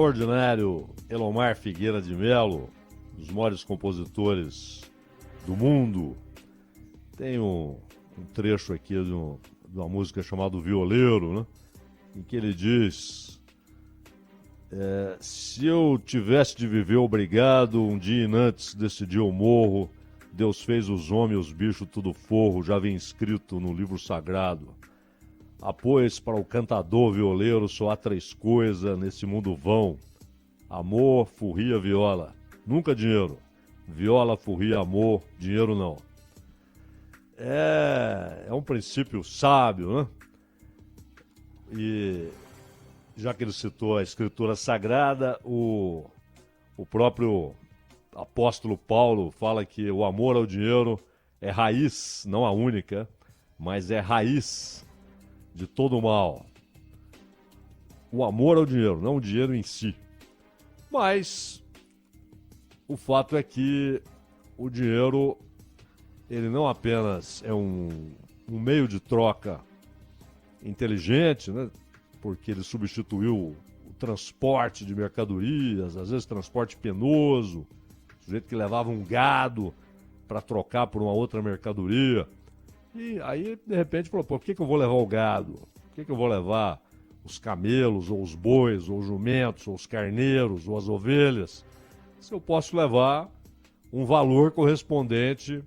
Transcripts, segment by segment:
extraordinário Elomar Figueira de Melo, um dos maiores compositores do mundo. Tem um trecho aqui de uma música chamada Violeiro, né? Em que ele diz: se eu tivesse de viver obrigado, um dia antes desse dia eu morro. Deus fez os homens e os bichos tudo forro, já vem escrito no livro sagrado. Pois para o cantador violeiro só há três coisas nesse mundo vão: amor, furria, viola. Nunca dinheiro. Viola, furria, amor, dinheiro não. É um princípio sábio, né? E já que ele citou a Escritura Sagrada, o próprio apóstolo Paulo fala que o amor ao dinheiro é raiz, não a única, mas é raiz de todo o mal. O amor ao dinheiro, não o dinheiro em si. Mas o fato é que o dinheiro, ele não apenas é um meio de troca inteligente, né? Porque ele substituiu o transporte de mercadorias, às vezes transporte penoso, sujeito que levava um gado para trocar por uma outra mercadoria. E aí, de repente, falou: por que eu vou levar o gado? Por que eu vou levar os camelos, ou os bois, ou os jumentos, ou os carneiros, ou as ovelhas, se eu posso levar um valor correspondente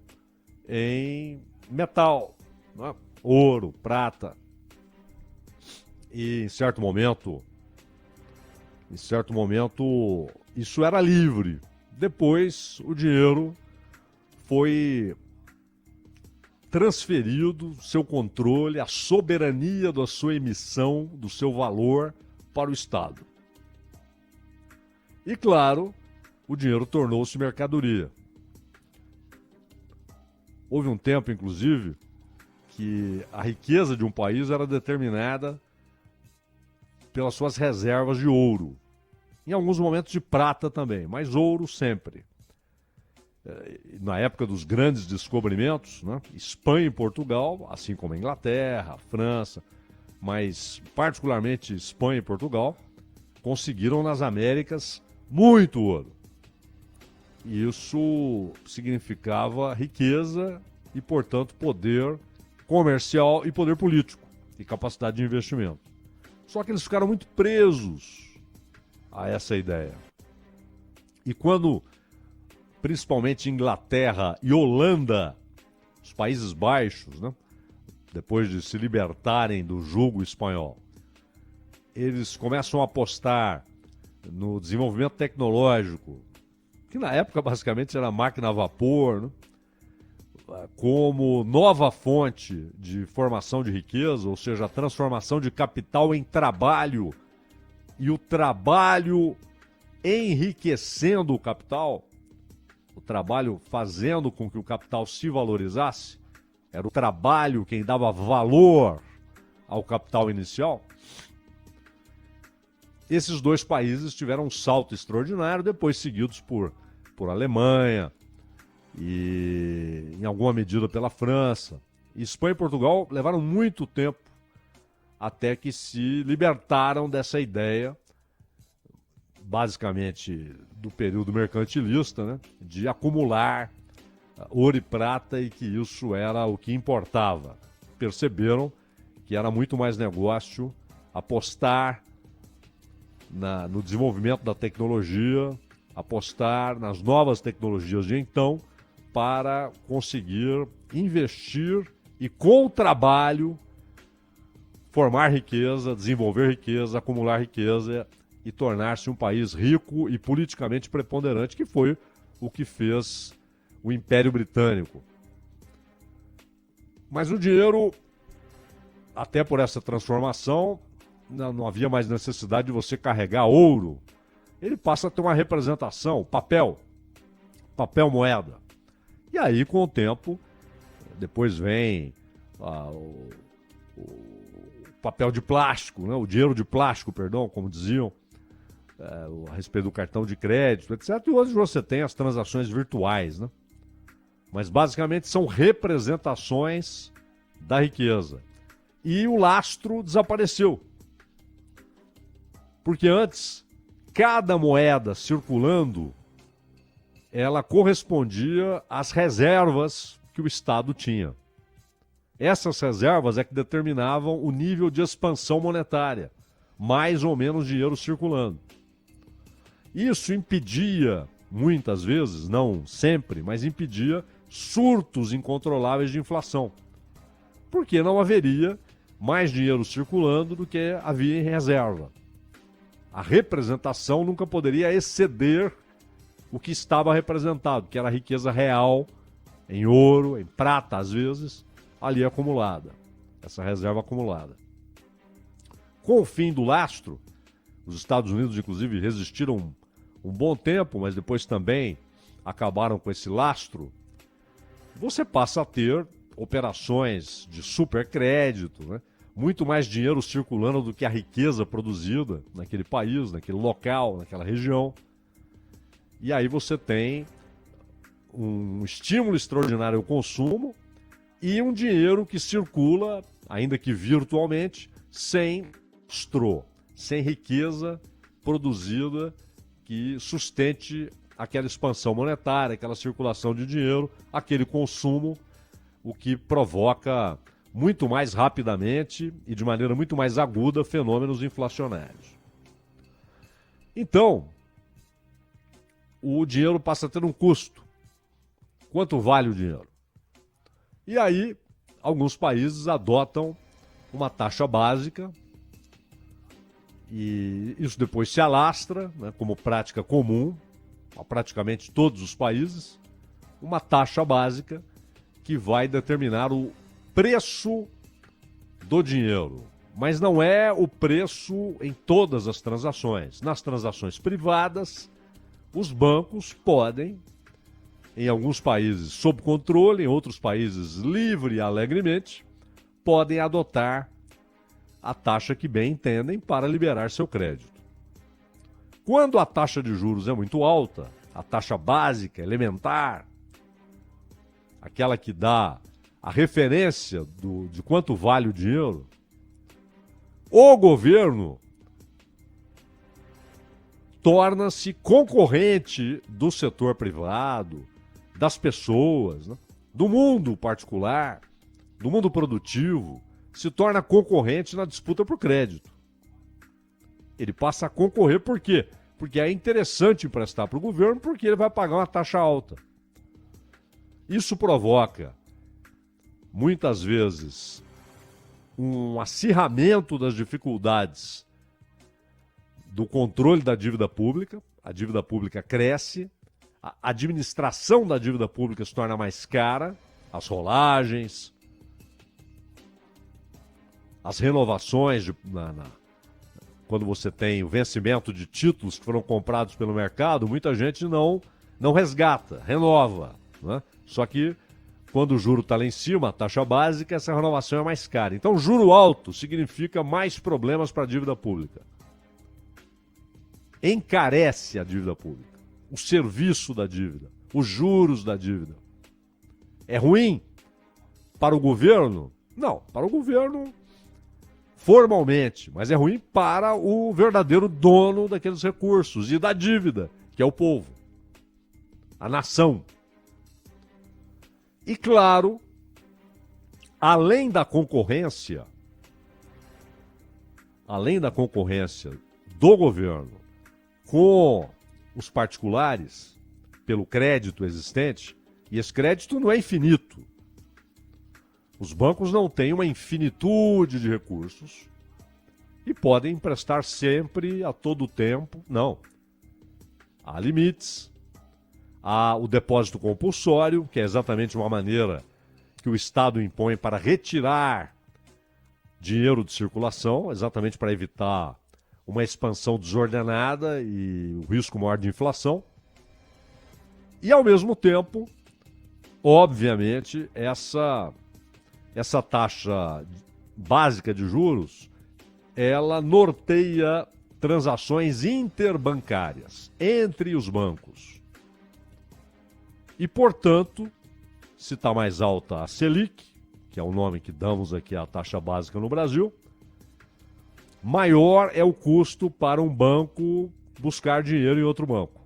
em metal, né? Ouro, prata. E em certo momento, isso era livre. Depois, o dinheiro foi transferido, seu controle, a soberania da sua emissão, do seu valor para o Estado. E claro, o dinheiro tornou-se mercadoria. Houve um tempo, inclusive, que a riqueza de um país era determinada pelas suas reservas de ouro. Em alguns momentos de prata também, mas ouro sempre. Na época dos grandes descobrimentos, né? Espanha e Portugal, assim como a Inglaterra, a França, mas particularmente Espanha e Portugal, conseguiram nas Américas muito ouro. E isso significava riqueza e, portanto, poder comercial e poder político e capacidade de investimento. Só que eles ficaram muito presos a essa ideia. E quando, principalmente Inglaterra e Holanda, os Países Baixos, né, depois de se libertarem do jugo espanhol, eles começam a apostar no desenvolvimento tecnológico, que na época basicamente era máquina a vapor, né, como nova fonte de formação de riqueza, ou seja, a transformação de capital em trabalho, e o trabalho enriquecendo o capital, o trabalho fazendo com que o capital se valorizasse, era o trabalho quem dava valor ao capital inicial. Esses dois países tiveram um salto extraordinário, depois seguidos por Alemanha e, em alguma medida, pela França. E Espanha e Portugal levaram muito tempo até que se libertaram dessa ideia, basicamente do período mercantilista, né, de acumular ouro e prata, e que isso era o que importava. Perceberam que era muito mais negócio apostar no desenvolvimento da tecnologia, apostar nas novas tecnologias de então, para conseguir investir e, com o trabalho, formar riqueza, desenvolver riqueza, acumular riqueza e tornar-se um país rico e politicamente preponderante, que foi o que fez o Império Britânico. Mas o dinheiro, até por essa transformação, não havia mais necessidade de você carregar ouro. Ele passa a ter uma representação, papel moeda. E aí, com o tempo, depois vem o papel de plástico, né? O dinheiro de plástico, perdão, como diziam, a respeito do cartão de crédito, etc. E hoje você tem as transações virtuais, né? Mas basicamente são representações da riqueza. E o lastro desapareceu. Porque antes, cada moeda circulando, ela correspondia às reservas que o Estado tinha. Essas reservas é que determinavam o nível de expansão monetária, mais ou menos dinheiro circulando. Isso impedia, muitas vezes, não sempre, mas impedia surtos incontroláveis de inflação, porque não haveria mais dinheiro circulando do que havia em reserva. A representação nunca poderia exceder o que estava representado, que era a riqueza real, em ouro, em prata às vezes, ali acumulada, essa reserva acumulada. Com o fim do lastro, os Estados Unidos inclusive resistiram um bom tempo, mas depois também acabaram com esse lastro. Você passa a ter operações de supercrédito, né? Muito mais dinheiro circulando do que a riqueza produzida naquele país, naquele local, naquela região. E aí você tem um estímulo extraordinário ao consumo e um dinheiro que circula, ainda que virtualmente, sem lastro, sem riqueza produzida que sustente aquela expansão monetária, aquela circulação de dinheiro, aquele consumo, o que provoca muito mais rapidamente e de maneira muito mais aguda fenômenos inflacionários. Então, o dinheiro passa a ter um custo. Quanto vale o dinheiro? E aí, alguns países adotam uma taxa básica e isso depois se alastra, né, como prática comum a praticamente todos os países, uma taxa básica que vai determinar o preço do dinheiro. Mas não é o preço em todas as transações. Nas transações privadas, os bancos podem, em alguns países sob controle, em outros países livre e alegremente, podem adotar a taxa que bem entendem para liberar seu crédito. Quando a taxa de juros é muito alta, a taxa básica, elementar, aquela que dá a referência de quanto vale o dinheiro, o governo torna-se concorrente do setor privado, das pessoas, né? Do mundo particular, do mundo produtivo, se torna concorrente na disputa por crédito. Ele passa a concorrer por quê? Porque é interessante emprestar para o governo porque ele vai pagar uma taxa alta. Isso provoca, muitas vezes, um acirramento das dificuldades do controle da dívida pública. A dívida pública cresce, a administração da dívida pública se torna mais cara, as rolagens, as renovações, quando você tem o vencimento de títulos que foram comprados pelo mercado, muita gente não resgata, renova, né? Só que quando o juro está lá em cima, a taxa básica, essa renovação é mais cara. Então, juro alto significa mais problemas para a dívida pública. Encarece a dívida pública, o serviço da dívida, os juros da dívida. É ruim para o governo? Não, para o governo formalmente, mas é ruim para o verdadeiro dono daqueles recursos e da dívida, que é o povo, a nação. E claro, além da concorrência do governo com os particulares, pelo crédito existente, e esse crédito não é infinito. Os bancos não têm uma infinitude de recursos e podem emprestar sempre, a todo tempo. Não. Há limites. Há o depósito compulsório, que é exatamente uma maneira que o Estado impõe para retirar dinheiro de circulação, exatamente para evitar uma expansão desordenada e o risco maior de inflação. E, ao mesmo tempo, obviamente, essa taxa básica de juros, ela norteia transações interbancárias entre os bancos. E, portanto, se está mais alta a Selic, que é o nome que damos aqui à taxa básica no Brasil, maior é o custo para um banco buscar dinheiro em outro banco,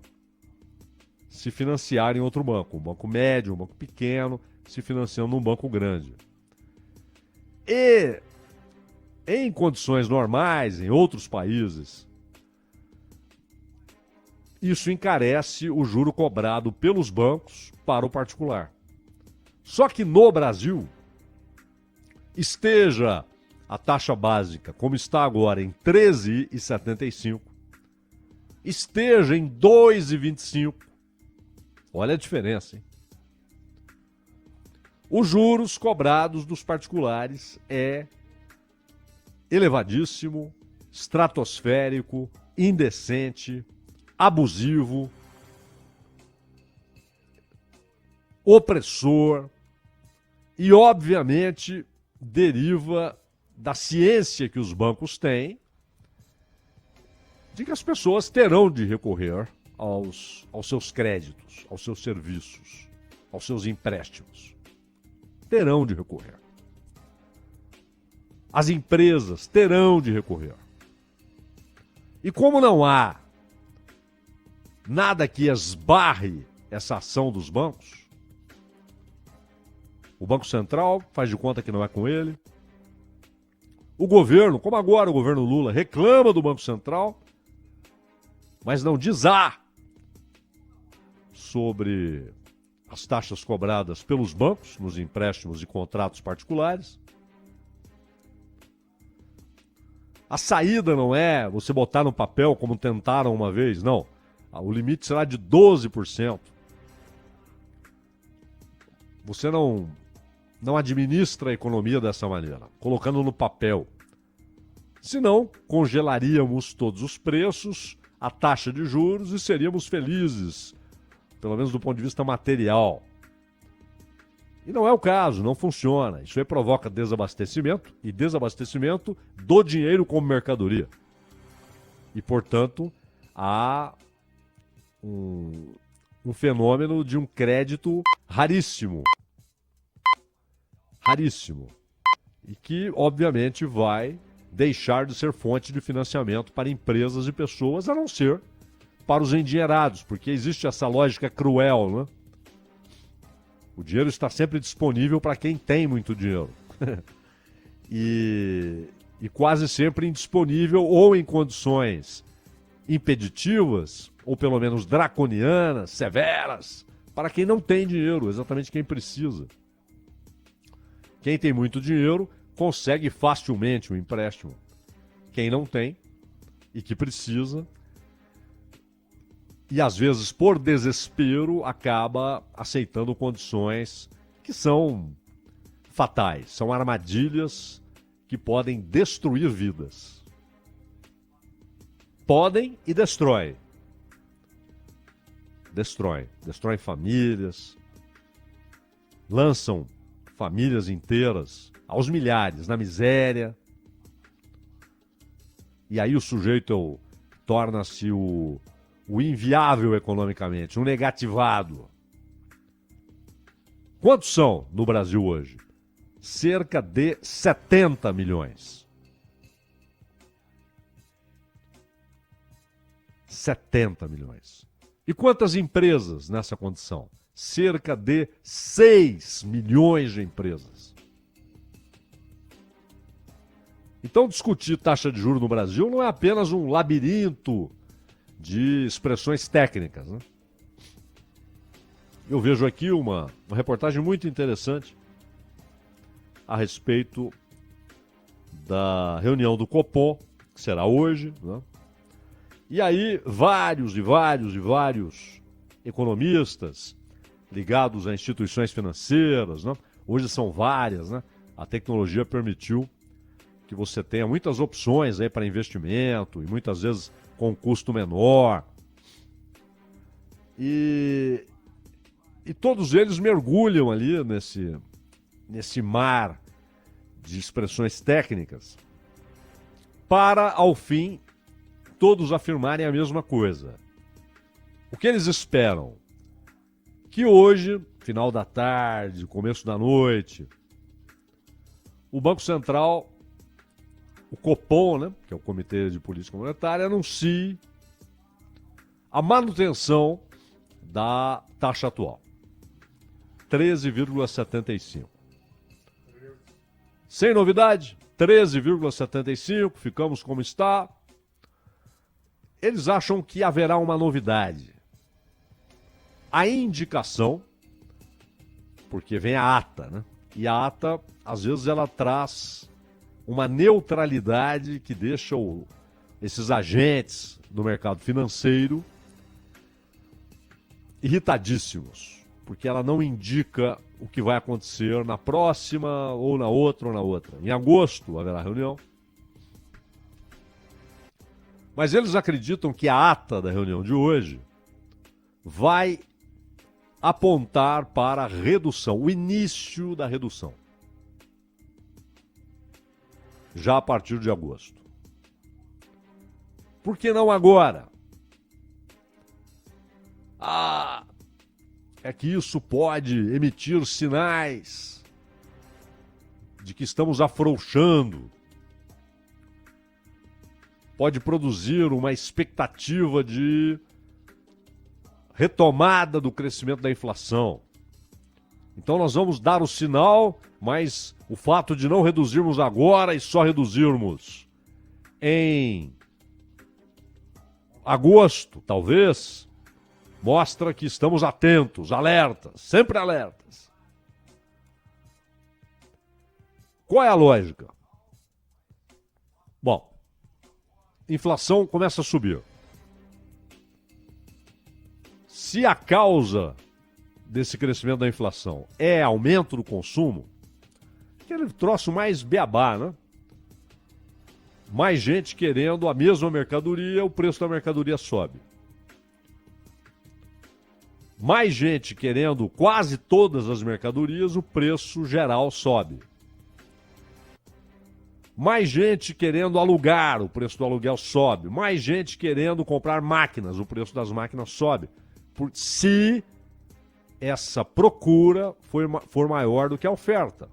se financiar em outro banco, um banco médio, um banco pequeno, se financiando num banco grande. E em condições normais, em outros países, isso encarece o juro cobrado pelos bancos para o particular. Só que no Brasil, esteja a taxa básica, como está agora, em 13,75, esteja em 2,25, olha a diferença, hein? Os juros cobrados dos particulares é elevadíssimo, estratosférico, indecente, abusivo, opressor e, obviamente, deriva da ciência que os bancos têm de que as pessoas terão de recorrer aos seus créditos, aos seus serviços, aos seus empréstimos. Terão de recorrer. As empresas terão de recorrer. E como não há nada que esbarre essa ação dos bancos, o Banco Central faz de conta que não é com ele. O governo, como agora o governo Lula, reclama do Banco Central, mas não diz A sobre as taxas cobradas pelos bancos nos empréstimos e contratos particulares. A saída não é você botar no papel como tentaram uma vez, não. O limite será de 12%. Você não administra a economia dessa maneira, colocando no papel. Senão, congelaríamos todos os preços, a taxa de juros e seríamos felizes, pelo menos do ponto de vista material. E não é o caso, não funciona. Isso aí provoca desabastecimento e desabastecimento do dinheiro como mercadoria. E, portanto, há um fenômeno de um crédito raríssimo. Raríssimo. E que, obviamente, vai deixar de ser fonte de financiamento para empresas e pessoas, a não ser para os endinheirados, porque existe essa lógica cruel, né? O dinheiro está sempre disponível para quem tem muito dinheiro. e quase sempre indisponível ou em condições impeditivas, ou pelo menos draconianas, severas, para quem não tem dinheiro, exatamente quem precisa. Quem tem muito dinheiro consegue facilmente um empréstimo. Quem não tem e que precisa, e às vezes por desespero, acaba aceitando condições que são fatais, são armadilhas que podem destruir vidas. Podem e destroem. Destroem famílias, lançam famílias inteiras aos milhares, na miséria. E aí o sujeito torna-se o inviável economicamente, um negativado. Quantos são no Brasil hoje? Cerca de 70 milhões. 70 milhões. E quantas empresas nessa condição? Cerca de 6 milhões de empresas. Então, discutir taxa de juros no Brasil não é apenas um labirinto de expressões técnicas, né? Eu vejo aqui uma reportagem muito interessante a respeito da reunião do Copom, que será hoje, né? E aí, vários economistas ligados a instituições financeiras, né? Hoje são várias, né? A tecnologia permitiu que você tenha muitas opções aí para investimento e muitas vezes com um custo menor. E todos eles mergulham ali nesse mar de expressões técnicas para, ao fim, todos afirmarem a mesma coisa. O que eles esperam? Que hoje, final da tarde, começo da noite, o Banco Central, o Copom, né, que é o Comitê de Política Monetária, anuncie a manutenção da taxa atual. 13,75. Sem novidade, 13,75, ficamos como está. Eles acham que haverá uma novidade. A indicação, porque vem a ata, né? E a ata, às vezes, ela traz uma neutralidade que deixa esses agentes do mercado financeiro irritadíssimos, porque ela não indica o que vai acontecer na próxima, ou na outra, ou na outra. Em agosto haverá reunião. Mas eles acreditam que a ata da reunião de hoje vai apontar para a redução, o início da redução. Já a partir de agosto. Por que não agora? É que isso pode emitir sinais de que estamos afrouxando. Pode produzir uma expectativa de retomada do crescimento da inflação. Então nós vamos dar o sinal, mas o fato de não reduzirmos agora e só reduzirmos em agosto, talvez, mostra que estamos atentos, alertas, sempre alertas. Qual é a lógica? Bom, inflação começa a subir. Se a causa desse crescimento da inflação é aumento do consumo, aquele troço mais beabá, né? Mais gente querendo a mesma mercadoria, o preço da mercadoria sobe. Mais gente querendo quase todas as mercadorias, o preço geral sobe. Mais gente querendo alugar, o preço do aluguel sobe. Mais gente querendo comprar máquinas, o preço das máquinas sobe. Se essa procura for maior do que a oferta.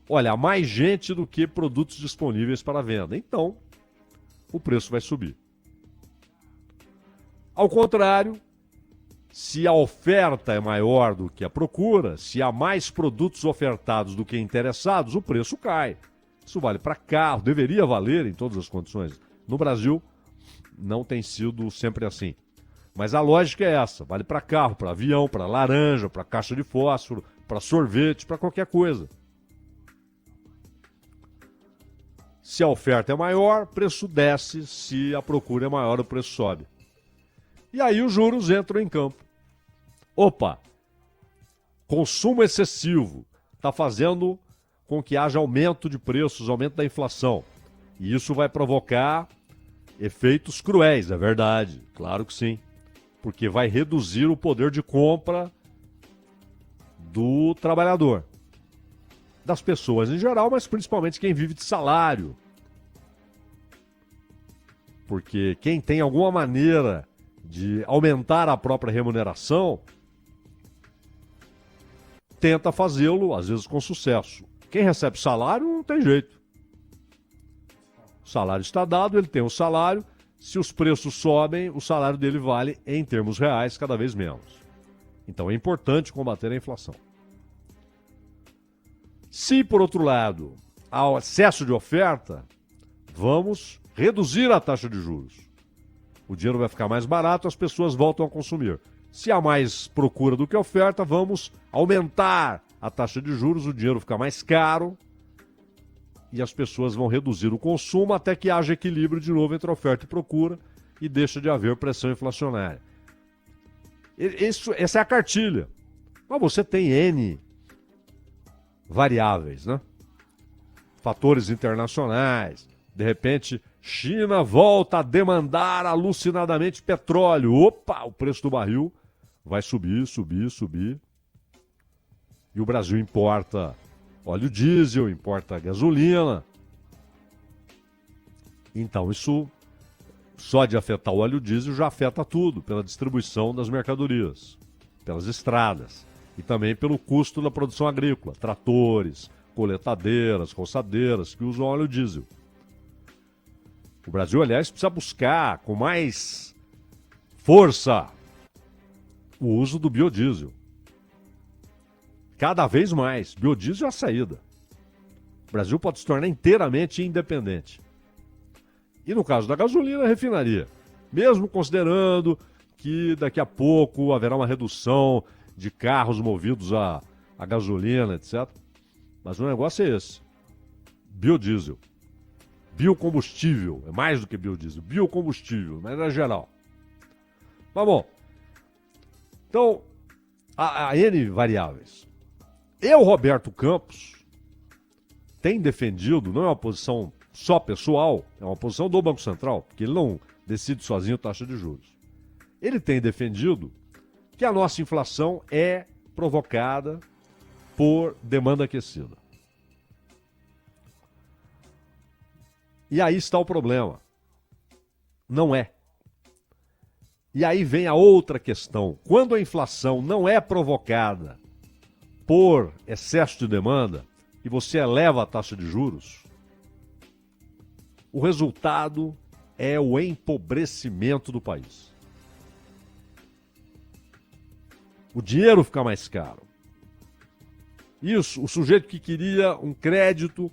Olha, há mais gente do que produtos disponíveis para venda. Então, o preço vai subir. Ao contrário, se a oferta é maior do que a procura, se há mais produtos ofertados do que interessados, o preço cai. Isso vale para carro, deveria valer em todas as condições. No Brasil, não tem sido sempre assim. Mas a lógica é essa, vale para carro, para avião, para laranja, para caixa de fósforo, para sorvete, para qualquer coisa. Se a oferta é maior, o preço desce, se a procura é maior, o preço sobe. E aí os juros entram em campo. Opa, consumo excessivo está fazendo com que haja aumento de preços, aumento da inflação. E isso vai provocar efeitos cruéis, é verdade, claro que sim. Porque vai reduzir o poder de compra do trabalhador. Das pessoas em geral, mas principalmente quem vive de salário. Porque quem tem alguma maneira de aumentar a própria remuneração, tenta fazê-lo, às vezes com sucesso. Quem recebe salário não tem jeito. O salário está dado, ele tem o salário. Se os preços sobem, o salário dele vale, em termos reais, cada vez menos. Então é importante combater a inflação. Se, por outro lado, há excesso de oferta, vamos reduzir a taxa de juros. O dinheiro vai ficar mais barato, as pessoas voltam a consumir. Se há mais procura do que oferta, vamos aumentar a taxa de juros, o dinheiro fica mais caro e as pessoas vão reduzir o consumo até que haja equilíbrio de novo entre oferta e procura e deixa de haver pressão inflacionária. Essa é a cartilha. Mas você tem N variáveis, né? Fatores internacionais. De repente, China volta a demandar alucinadamente petróleo. Opa, o preço do barril vai subir, subir, subir. E o Brasil importa óleo diesel, importa gasolina. Então, isso só de afetar o óleo diesel já afeta tudo, pela distribuição das mercadorias, pelas estradas e também pelo custo da produção agrícola, tratores, coletadeiras, roçadeiras que usam óleo diesel. O Brasil, aliás, precisa buscar com mais Força! O uso do biodiesel. Cada vez mais. Biodiesel é a saída. O Brasil pode se tornar inteiramente independente. E no caso da gasolina, a refinaria. Mesmo considerando que daqui a pouco haverá uma redução de carros movidos a gasolina, etc. Mas o negócio é esse. Biodiesel. Biocombustível. É mais do que biodiesel. Biocombustível, mas é geral. Mas bom. Então, há N variáveis. Eu, Roberto Campos, tem defendido, não é uma posição só pessoal, é uma posição do Banco Central, porque ele não decide sozinho a taxa de juros. Ele tem defendido que a nossa inflação é provocada por demanda aquecida. E aí está o problema. Não é. E aí vem a outra questão. Quando a inflação não é provocada por excesso de demanda e você eleva a taxa de juros, o resultado é o empobrecimento do país. O dinheiro fica mais caro. Isso, o sujeito que queria um crédito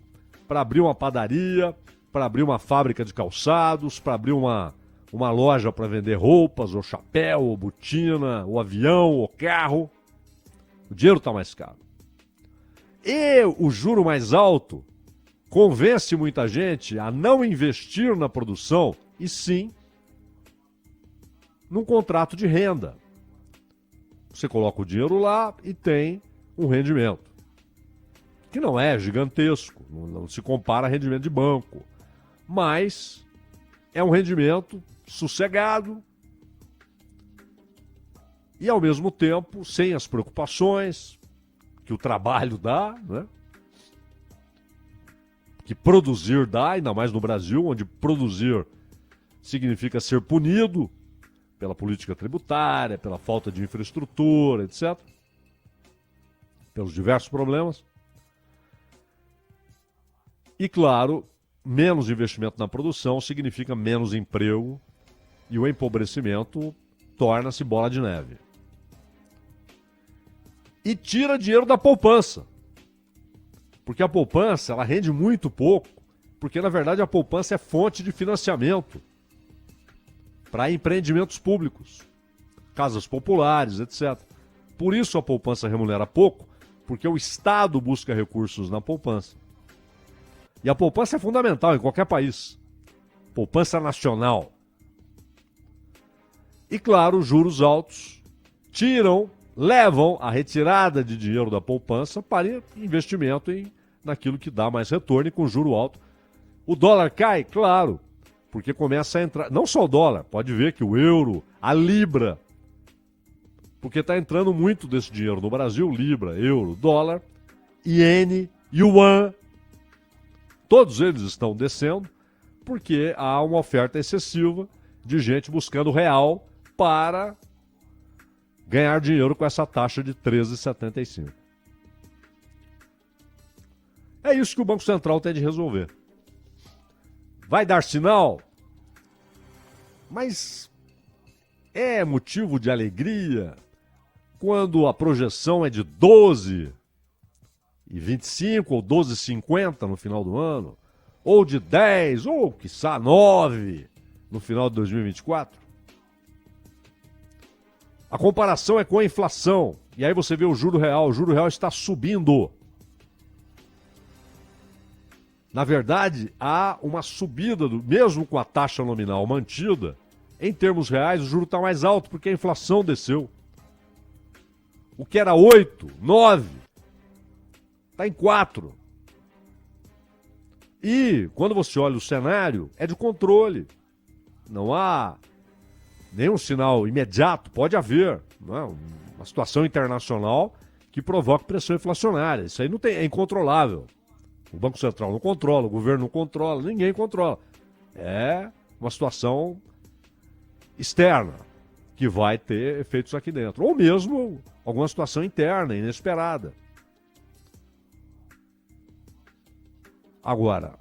para abrir uma padaria, para abrir uma fábrica de calçados, para abrir uma loja para vender roupas, ou chapéu, ou botina, ou avião, ou carro, o dinheiro está mais caro. E o juro mais alto convence muita gente a não investir na produção, e sim num contrato de renda. Você coloca o dinheiro lá e tem um rendimento, que não é gigantesco, não se compara a rendimento de banco, mas é um rendimento sossegado e, ao mesmo tempo, sem as preocupações que o trabalho dá, né? Que produzir dá, ainda mais no Brasil, onde produzir significa ser punido pela política tributária, pela falta de infraestrutura, etc. Pelos diversos problemas. E, claro, menos investimento na produção significa menos emprego e o empobrecimento torna-se bola de neve. E tira dinheiro da poupança. Porque a poupança, ela rende muito pouco, porque, na verdade, a poupança é fonte de financiamento para empreendimentos públicos, casas populares, etc. Por isso a poupança remunera pouco, porque o Estado busca recursos na poupança. E a poupança é fundamental em qualquer país. Poupança nacional. E, claro, juros altos levam a retirada de dinheiro da poupança para investimento naquilo que dá mais retorno, e com juro alto. O dólar cai? Claro, porque começa a entrar, não só o dólar, pode ver que o euro, a libra, porque está entrando muito desse dinheiro no Brasil, libra, euro, dólar, iene, yuan, todos eles estão descendo, porque há uma oferta excessiva de gente buscando real para ganhar dinheiro com essa taxa de 13,75. É isso que o Banco Central tem de resolver. Vai dar sinal? Mas é motivo de alegria quando a projeção é de 12,25 ou 12,50 no final do ano, ou de 10, ou quiçá 9 no final de 2024? A comparação é com a inflação. E aí você vê o juro real está subindo. Na verdade, há uma subida, mesmo com a taxa nominal mantida, em termos reais o juro está mais alto, porque a inflação desceu. O que era 8, 9, está em 4. E, quando você olha o cenário, é de controle. Não há nenhum sinal imediato, pode haver, não é? Uma situação internacional que provoque pressão inflacionária. Isso aí não tem, é incontrolável. O Banco Central não controla, o governo não controla, ninguém controla. É uma situação externa que vai ter efeitos aqui dentro. Ou mesmo alguma situação interna, inesperada. Agora,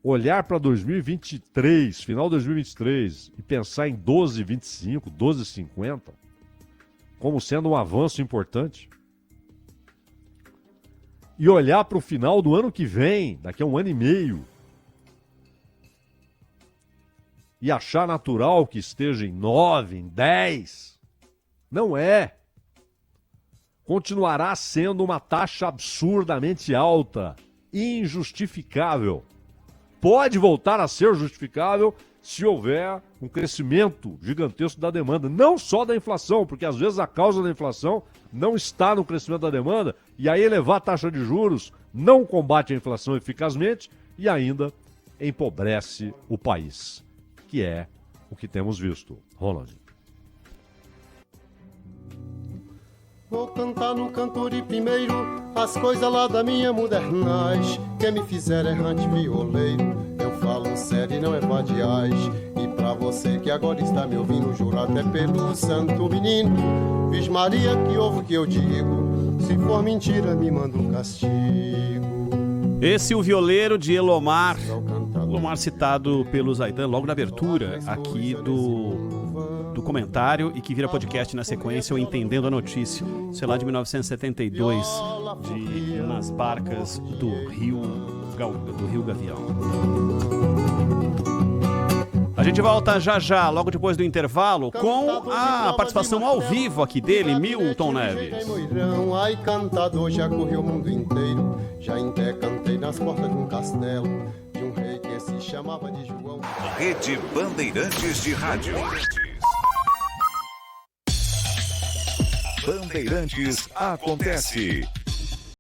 olhar para 2023, final de 2023, e pensar em 12,25, 12,50, como sendo um avanço importante, e olhar para o final do ano que vem, daqui a um ano e meio, e achar natural que esteja em 9, em 10, não é. Continuará sendo uma taxa absurdamente alta, injustificável. Pode voltar a ser justificável se houver um crescimento gigantesco da demanda, não só da inflação, porque às vezes a causa da inflação não está no crescimento da demanda, e aí elevar a taxa de juros não combate a inflação eficazmente e ainda empobrece o país, que é o que temos visto. Ronald. Vou cantar no cantor e primeiro as coisas lá da minha modernaz. Quem me fizer errante violeiro, eu falo sério e não é vadiaz. E pra você que agora está me ouvindo, juro até pelo santo menino, Viz Maria que ouve o que eu digo, se for mentira me manda um castigo. Esse é o violeiro de Elomar. Elomar citado pelo Zaidan logo na abertura aqui do comentário e que vira podcast na sequência, o Entendendo a Notícia, sei lá, de 1972, nas barcas do Rio Gavião. A gente volta já, logo depois do intervalo, com a participação ao vivo aqui dele, Milton Neves. Ai, cantador, já corri o mundo inteiro, já até cantei nas portas de um castelo, de um rei que se chamava de João. Rede Bandeirantes de Rádio. Bandeirantes acontece.